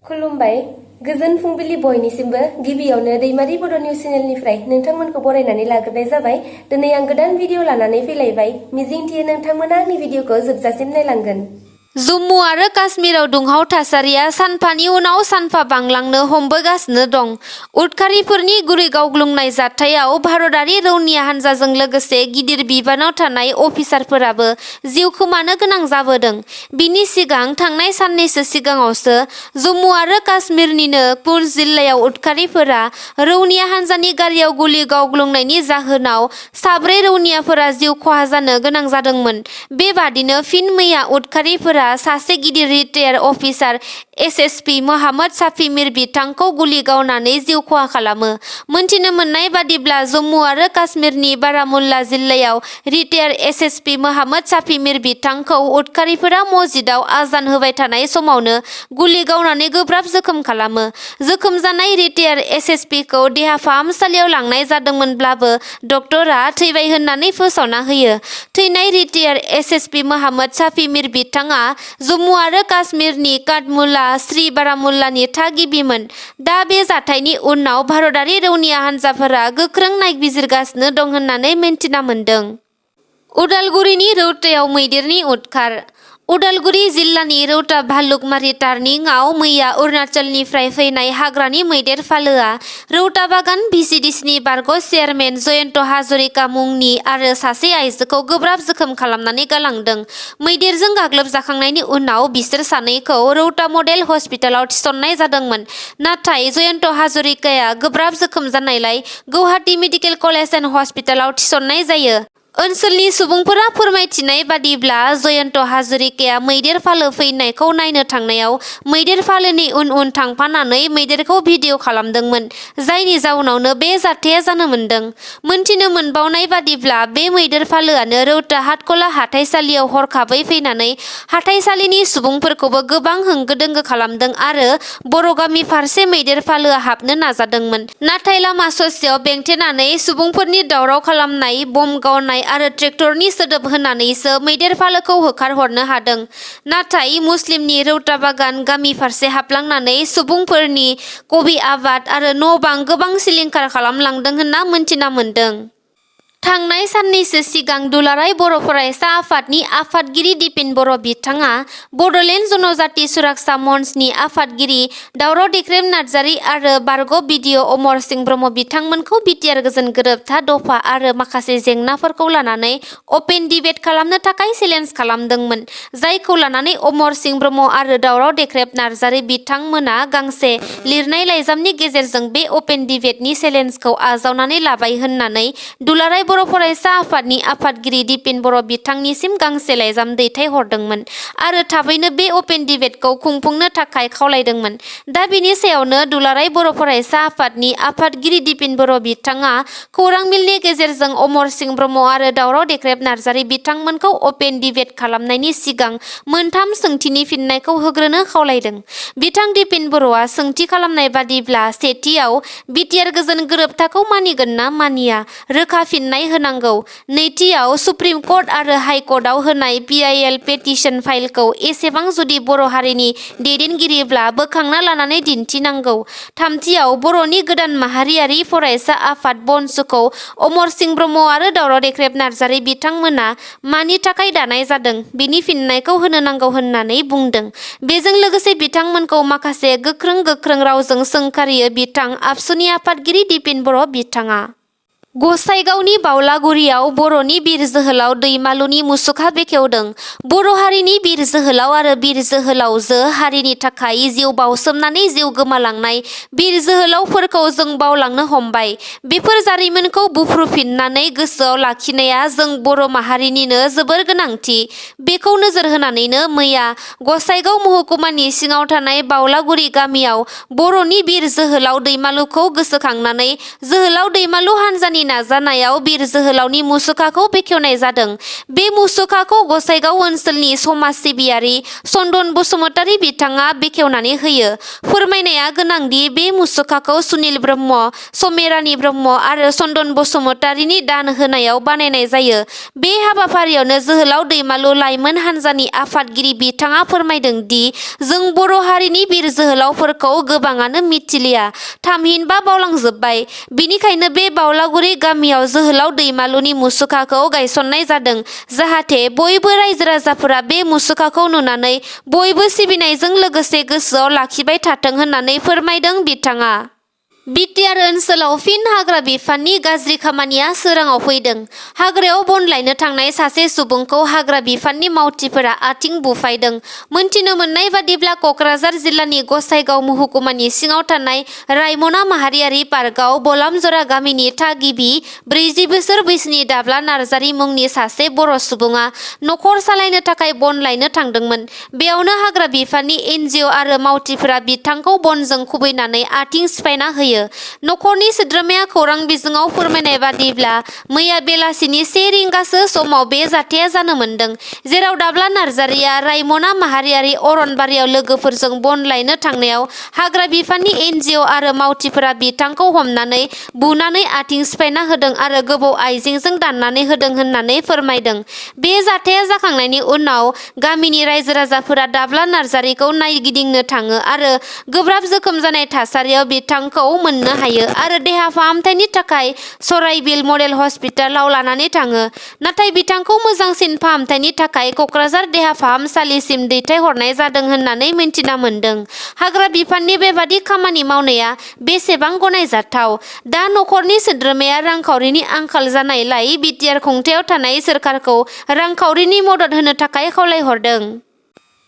खुलुमबाय गोजोन फुंबिलि बयनिसिमबो गिबियावनो दैमारि बड' निउज चेनेलनिफ्राय नोंथांमोनखौ बरायनानै लाग्रोनाय जाबाय। दिनै आं गोदान भिडिअ लानानै फैलायबाय। मिजिंथियो नोंथांमोना आंनि भिडिअखौ जोबजासिम नायलांगोन। जम्मु आरो काश्मीराव दुंहाव थासारिया सानफानि उनाव सानफा बांलांनो हमबोगासिनो दं। उदखारिफोरनि गुरै गावग्लुंनाय जाथायाव भारतारि रौनिया हान्जाजों लोगोसे गिदिर बिबानाव थानाय अफिसारफोराबो जिउ खोमानो गोनां जाबोदों। बिनि सिगां थांनाय साननैसो सिगाङावसो जम्मु आरो काश्मीरनिनो पुंछ जिल्लायाव उदखारिफोरा रौनिया हान्जानि गारियाव गुलि गावग्लुंनायनि जाहोनाव साब्रै रौनियाफोरा जिउ खहा जानो गोनां जादोंमोन। बेबादिनो फिन मैया उदखारिफोरा सासे गिदिर रिटायार अफिसार एसएसपि मोहाम्मद शाफि मिर बिथांखौ गुलि गावनानै जिउ खहा खालामो। मोनथिनो मोननाय बादिब्ला जम्मु आरो काश्मीरनि बारामुल्ला जिल्लायाव रिटायार एसएसपि मोहाम्मद शाफि मिर बिथांखौ उदखारिफोरा मस्जिदाव आजान होबाय थानाय समावनो गुलि गावनानै गोब्राब जोखोम खालामो। जोखोम जानाय रिटायार एसएसपिखौ देहा फाहामसालियाव लांनाय जादोंमोनब्लाबो डक्टरा थैबाय होननानै फोसावना होयो। थैनाय रिटायार एसएसपि मोहाम्मद शाफि मिर बिथाङा जम्मु आरो काश्मीरनि काठमुला श्री बारामुल्लानि थागिबिमोन। दा बे जाथायनि उनाव भारतारि रौनिया हान्जाफोरा गोख्रों नायबिजिरगासिनो दं होननानै मिन्थिना मोन्दों। उदालगुरिनि रौतायाव मैदेरनि उदखार। उदालगुरि जिल्लानि रौता भालुकमारि टार्निंआव मैया अरुणाचलनिफ्राय फैनाय हाग्रानि मैदेर फालोआ रौता बागान भिसिडिसिनि बारग' चेयारमेन जयन्त हाजरिका मुंनि आरो सासे आइजोखौ गोब्राब जोखोम खालामनानै गालांदों। मैदेरजों गाग्लोबजाखांनायनि उनाव बिसोर सानैखौ रौता मडेल हस्पिटालाव थिसननाय जादोंमोन। नाथाय जयन्त हाजरिकाया गोब्राब जोखोम जानायलाय गौहाटी मेडिकेल कलेज एन्ड हस्पिटालाव थिसननाय जायो। ओनसोलनि सुबुंफोरा फोरमायथिनाय बादिब्ला जयन्त हाजरिकाया मैदेर फालो फैनायखौ नायनो थांनायाव मैदेर फालोनि उन उन थांफानानै मैदेरखौ भिडिअ खालामदोंमोन, जायनि जाउनावनो बे जाथाया जानो मोन्दों। मोनथिनो मोनबावनाय बादिब्ला बे मैदेर फालोआनो रौता हाटखला हाथाइसालियाव हरखाबै फैनानै हाथाइसालिनि सुबुंफोरखौबो गोबां होंगो दोंगो खालामदों आरो बर' गामि फारसे मैदेर फालोआ हाबनो नाजादोंमोन। नाथाय लामा ससेयाव बेंथेनानै सुबुंफोरनि दावराव खालामनाय, बम गावनाय आरो ट्रेक्टरनि सोदोब होनानैसो मैदेर फालोखौ होखारहरनो हादों। नाथाय मुस्लिमनि रौता बागान गामि फारसे हाबलांनानै सुबुंफोरनि कबि आबाद आरो न' बां गोबां सिलिंखार खालामलांदों होनना मोनथिना मोन्दों। थांनाय साननैसो सिगां दुलाराय बर' फरायसा आफादनि आफादगिरि दिपेन बर' बिथाङा बड'लेण्ड जनजाति सुरक्षा मन्चनि आफादगिरि दावराव देख्रेब नार्जारि आरो बारग' बिडिअ अमर सिंह ब्रह्म बिथांमोनखौ बिटिआर गोजोन गोरोबथा दफा आरो माखासे जेंनाफोरखौ लानानै अपेन डिबेट खालामनो थाखाय चेलेन्ज खालामदोंमोन। जायखौ लानानै अमर सिंह ब्रह्म आरो दावराव देख्रेब नार्जारि बिथांमोना गांसे लिरनाय लाइजामनि गेजेरजों बे अपेन डिबेटनि चेलेन्जखौ आजावनानै लाबाय होननानै दुलाराय बर' फरायसा आफादनि आफादगिरि दिपेन बर' बिथांनिसिम गांसे लाइजाम दैथायहरदोंमोन आरो थाबैनो बे अपेन डिबेटखौ खुंफुंनो थाखाय खावलायदोंमोन। दा बिनि सायावनो दुलाराय बर' फरायसा आफादनि आफादगिरि दिपेन बर' बिथाङा खौरां मिलनि गेजेरजों अमर सिंह ब्रह्म आरो दावराव देख्रेब नार्जारि बिथांमोनखौ अपेन डिबेट खालामनायनि सिगां मोनथाम सोंथिनि फिननायखौ होग्रोनो खावलायदों। बिथां दिपेन बर'आ सोंथि खालामनाय बादिब्ला सेथियाव बिटिआर गोजोन गोरोबथाखौ मानिगोन ना मानिया, रोखा फिननाय होनांगौ। नैथियाव सुप्रिम कर्ट आरो हाइ कर्टआव होनाय पिआइएल पेटिशन फाइलखौ एसेबां जुदि बर' हारिनि दैदेनगिरिब्ला बोखांना लानानै दिन्थिनांगौ। थामथियाव बर'नि गोदान माहारियारि फरायसा आफाद बनसुखौ अमर सिंह ब्रह्म आरो दावराव देख्रेब नार्जारि बिथांमोना मानि थाखाय दानाय जादों, बिनि फिननायखौ होनो नांगौ होननानै बुंदों। बेजों लोगोसे बिथांमोनखौ माखासे गोख्रों रावजों सोंखारियो बिथां आबसुनि आफादगिरि दिपेन बर' बिथाङा। गसाइगावनि बावलागुरियाव बर'नि बिर जोहोलाव दैमालुनि मुसुखा बेखेवदों। बर' हारिनि बिर जोहोलाव आरो बिर जोहोलावजो हारिनि थाखाय जिउ बाउसोमनानै जिउ गोमालांनाय बिर जोहोलावफोरखौ जों बावलांनो हमबाय। बेफोर जारिमिनखौ बुफ्रुफिननानै गोसोआव लाखिनाया जों बर' माहारिनिनो जोबोर गोनांथि। बेखौ नोजोर होनानैनो मैया गसाइगाव महकुमानि सिङाव थानाय बावलागुरि गामियाव बर'नि बिर जोहोलाव दैमालुखौ गोसोखांनानै जोहोलाव दैमालु हान्जानि नाजानायाव बिर जोहोलावनि मुसुखाखौ बेखेवनाय जादों। बे मुसुखाखौ गसाइगाव ओनसोलनि समाज सिबियारि चन्दन बसुमतारी बिथाङा बेखेवनानै होयो। फोरमायनाया गोनांदि बे मुसुखाखौ सुनिल ब्रह्म, समेरानि ब्रह्म आरो चन्दन बसुमतारीनि दान होनायाव बानायनाय जायो। बे हाबाफारियावनो जोहोलाव दैमालु लाइमोन हान्जानि आफादगिरि बिथाङा फोरमायदों दि जों बर' हारिनि बिर जोहोलावफोरखौ गोबाङानो मिथिलिया, थामहिनबा बावलांजोब्बाय। बिनिखायनो बे बावलागुरि गामियाव जोहोलाव दैमालुनि मुसुखाखौ गायसननाय जादों, जाहाथे बयबो रायजो राजाफोरा बे मुसुखाखौ नुनानै बयबो सिबिनायजों लोगोसे गोसोआव लाखिबाय थाथों होननानै फोरमायदों बिथाङा। बिटिआर ओनसोलाव फिन हाग्रा बिफाननि गाज्रि खामानिया सोराङाव फैदों। हाग्रायाव बन लायनो थांनाय सासे सुबुंखौ हाग्रा बिफाननि मावथिफोरा आथिं बुफायदों। मोनथिनो मोननाय बादिब्ला कक्राझार जिल्लानि गसाइगाव महकुमानि सिङाव थानाय रायमना माहारियारि पार्कआव बलामजरा गामिनि थागिबि 40 बोसोर बैसोनि दाब्ला नार्जारी मुंनि सासे बर' सुबुङा नखर सालायनो थाखाय बन लायनो थांदोंमोन। बेयावनो हाग्रा बिफाननि एनजिअ आरो मावथिफोरा बिथांखौ बनजों खुबैनानै आथिं सिफायना होयो। नखरनि सोद्रोमाया खौरां बिजोङाव फोरमायनाय बादिब्ला मैया बेलासिनि 1 रिंगासो समाव बे जाथाया जानो मोन्दों, जेराव दाब्ला नार्जारीया रायमना माहारियारि अरनबारियाव लोगोफोरजों बन लायनो थांनायाव हाग्रा बिफाननि एनजिअ आरो मावथिफोरा बिथांखौ हमनानै बुनानै आथिं सिफायना होदों आरो गोबौ आइजेंजों दाननानै होदों होननानै फोरमायदों। बे जाथाया जाखांनायनि उनाव गामिनि रायजो राजाफोरा दाब्ला नार्जारीखौ नायगिदिंनो थाङो आरो गोब्राब जोखोम जानाय थासारियाव बिथांखौ मोननो हायो आरो देहा फाहामथायनि थाखाय सराइबिल मडेल हस्पिटालाव लानानै थाङो। नाथाय बिथांखौ मोजांसिन फाहामथायनि थाखाय कक्राझार देहा फाहामसालिसिम दैथायहरनाय जादों होननानै मिन्थिना मोन्दों। हाग्रा बिफाननि बेबादि खामानि मावनाया बेसेबां गनायजाथाव? दा नखरनि सोद्रोमाया रांखावरिनि आंखाल जानायलाय बिटिआर खुंथायाव थानाय सोरखारखौ रांखावरिनि मदद होनो थाखाय खावलायहरदों।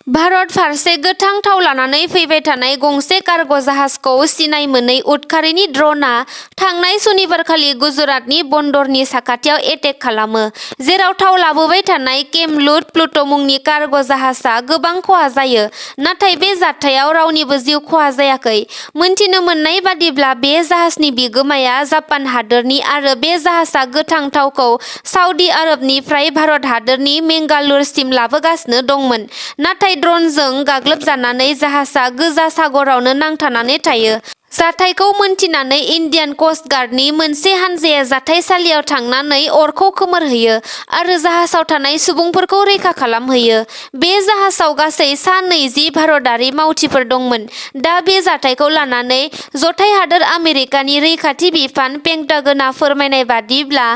भारत फारसे गोथां थाव लानानै फैबाय थानाय गंसे कार्ग जाहाजखौ सिनाय मोनै उदखारिनि ड्र'नआ थांनाय सनिबारखालि गुजरातनि बन्दरनि साखाथियाव एटेक खालामो, जेराव थाव लाबोबाय थानाय केमलुट प्लुट' मुंनि कार्ग जाहाजआ गोबां खहा जायो। नाथाय बे जाथायाव रावनिबो जिउ खहा जायाखै। मोनथिनो मोननाय बादिब्ला बे जाहाजनि बिगोमाया जापान हादोरनि आरो बे जाहाजआ गोथां थावखौ सउदी आरबनिफ्राय भारत हादोरनि मेंगालुरसिम लाबोगासिनो दंमोन। नाथाय ड्र'नजों गाग्लोबजानानै जाहाजआ गोजा सागरावनो नांथानानै थायो। जाथायखौ मोनथिनानै इन्डियान क'स्ट गार्डनि मोनसे हानजाया जाथायसालियाव थांनानै अरखौ खोमोरहोयो आरो जाहाजाव थानाय सुबुंफोरखौ रैखा खालामहोयो। बे जाहाजाव गासै सा 20 भारतारि मावथिफोर दंमोन। दा बे जाथायखौ लानानै जथाय हादोर आमेरिकानि रैखाथि बिफान पेन्टागनआ फोरमायनाय बादिब्ला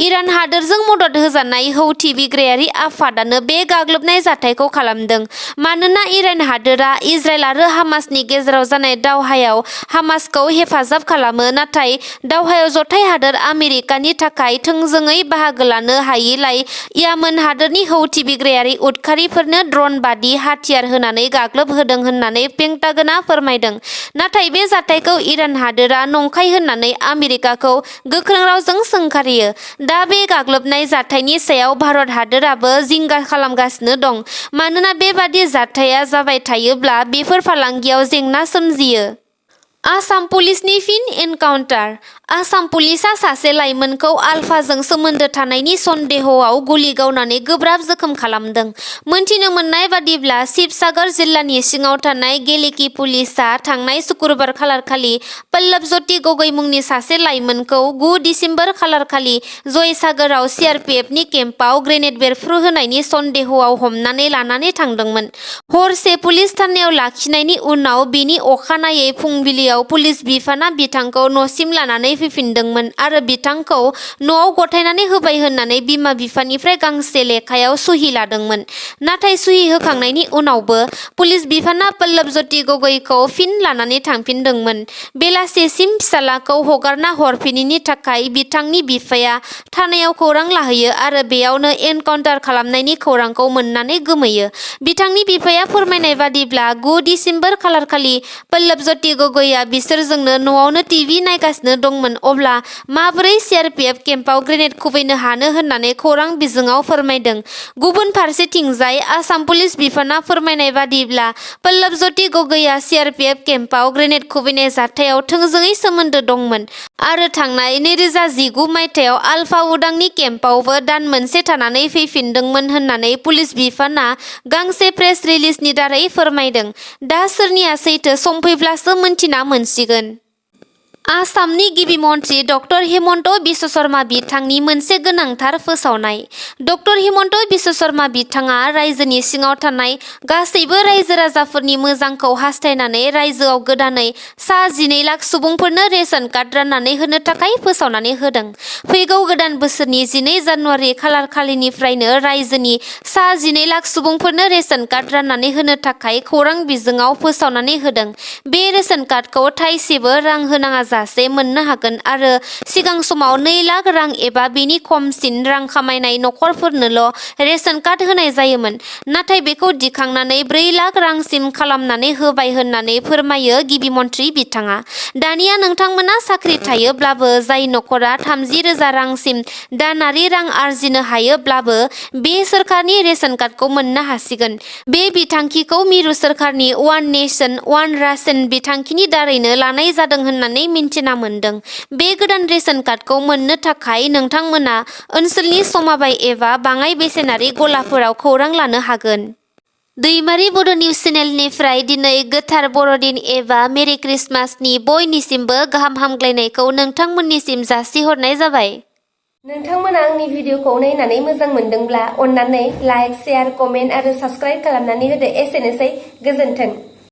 इरान हादोरजों मदद होजानाय हौथि बिग्रायारि आफादानो बे गाग्लोबनाय जाथायखौ खालामदों, मानोना इरान हादोरा इजराइल आरो हामासनि गेजेराव जानाय दावहायाव हामासखौ हेफाजाब खालामो, नाथाय दावहायाव जथाय हादोर आमेरिकानि थाखाय थोंजोङै बाहागो लानो हायैलाय यामेन हादोरनि हौथि बिग्रायारि उदखारिफोरनो ड्र'न बादि हाथियार होनानै गाग्लोबहोदों होननानै पेन्टागनआ फोरमायदों। नाथाय बे जाथायखौ इरान हादोरा नंखाय होननानै आमेरिकाखौ गोख्रों रावजों सोंखारियो। दा बे गाग्लोबनाय जाथायनि सायाव भारत हादोराबो जिंगा खालामगासिनो दं, मानोना बेबादि जाथाया जाबाय थायोब्ला बेफोर फालांगियाव जेंना सोमजियो। आसाम पुलिसनि फिन एनकाउन्टार। आसाम पुलिसआ सासे लाइमोनखौ आलफाजों सोमोन्दो थानायनि सन्देहआव गुलि गावनानै गोब्राब जोखोम खालामदों। मोनथिनो मोननाय बादिब्ला शिबसागर जिल्लानि सिङाव थानाय गेलेकी पुलिसआ थांनाय सुक्रुबार खालारखालि पल्लव ज्योति गगৈ मुंनि सासे लाइमोनखौ 9 दिसेम्बर खालारखालि जयसागराव सिआरपिएफनि केम्पआव ग्रेनेड बेरफ्रुहोनायनि सन्देहआव हमनानै लानानै थांदोंमोन। हरसे पुलिस थानायाव लाखिनायनि उनाव बिनि अखानायै फुंबिलियाव पुलिस बिफाना बिथांखौ न'सिम लानानै फैफिनदोंमोन आरो बिथांखौ न'आव गथायनानै होबाय होननानै बिमा बिफानिफ्राय गांसे लेखायाव सहि लादोंमोन। नाथाय सहि होखांनायनि उनावबो पुलिस बिफाना पल्लव ज्योति गगैखौ फिन लानानै थांफिनदोंमोन। बेलासिसिम फिसालाखौ हगारना हरफिनिनि थाखाय बिथांनि बिफाया थानायाव खौरां लाहैयो आरो बेयावनो एनकाउन्टार खालामनायनि खौरांखौ मोननानै गोमोयो। बिथांनि बिफाया फोरमायनाय बादिब्ला 9 दिसेम्बर खालारखालि पल्लव ज्योति गगैआ मानसिया बिसोरजोंनो न'आवनो टिभि नायगासिनो दंमोन अब्ला माबोरै CRPF केम्पआव ग्रेनेड खुबैनो हानो होननानै खौरां बिजोङाव फोरमायदों। गुबुन फारसेथिंजाय आसाम पुलिस बिफाना फोरमायनाय बादिब्ला पल्लव ज्योति गगैया CRPF केम्पआव ग्रेनेड खुबैनाय जाथायाव थोंजोङै सोमोन्दो दंमोन आरो थांनाय 2019 मायथाइयाव आलफा उदांनि केम्पआवबो दान मोनसे थानानै फैफिनदोंमोन होननानै पुलिस बिफाना गांसे प्रेस रिलिजनि दारै फोरमायदों। दा सोरनिया सैथो सम फैब्लासो मोनथिना मोनसिगोन। आसामनि गिबि मन्त्रि डक्टर हिमन्त बिश्व शर्मा बिथांनि मोनसे गोनांथार फोसावनाय। डक्टर हिमन्त बिश्व शर्मा बिथाङा रायजोनि सिङाव थानाय गासैबो रायजो राजाफोरनि मोजांखौ हास्थायनानै रायजोआव गोदानै सा 12 लाख सुबुंफोरनो रेशन कार्ड राननानै होनो थाखाय फोसावनानै होदों। फैगौ गोदान बोसोरनि 12 जानुवारि खालारखालिनिफ्रायनो रायजोनि सा 12 लाख सुबुंफोरनो रेशन कार्ड राननानै होनो थाखाय खौरां बिजोङाव फोसावनानै होदों। बे रेशन कार्डखौ थाइसेबो रां होनाङा जासे मोननो हागोन आरो सिगां समाव 2 लाख रां एबा बेनि खमसिन रां खामायनाय नखरफोरनोल' रेशन कार्ड होनाय जायोमोन। नाथाय बेखौ दिखांनानै 4 लाख रांसिम खालामनानै होबाय होननानै फोरमायो गिबि मन्त्रि बिथाङा। दानिया नोंथांमोना साख्रि थायोब्लाबो जाय नखरा 30,000 रांसिम दानारि रां आरजिनो हायोब्लाबो बे सोरखारनि रेशन कार्डखौ मोननो हासिगोन। बे बिथांखिखौ मिरु सोरखारनि वान नेशन वान राशन बिथांखिनि दारैनो लानाय जादों होननानै मिन्थिना मोन्दों। बे गोदान रेशन कार्डखौ मोननो थाखाय नोंथांमोना ओनसोलनि समाबाय एबा बाङाय बेसेनारि गलाफोराव खौरां लानो हागोन। दैमारि बड' निउज चेनेलनिफ्राय दिनै गोथार बर'दिन एबा मेरि क्रिसमासनि बयनिसिमबो गाहाम हामग्लायनायखौ नोंथांमोननिसिम जासिहरनाय जाबाय। नोंथांमोना आंनि भिडिअखौ नायनानै मोजां मोनदोंब्ला अन्नानै लाइक, शेयार, कमेन्ट आरो साबस्क्राइब खालामनानै होदो। एसेनोसै, गोजोन्थों।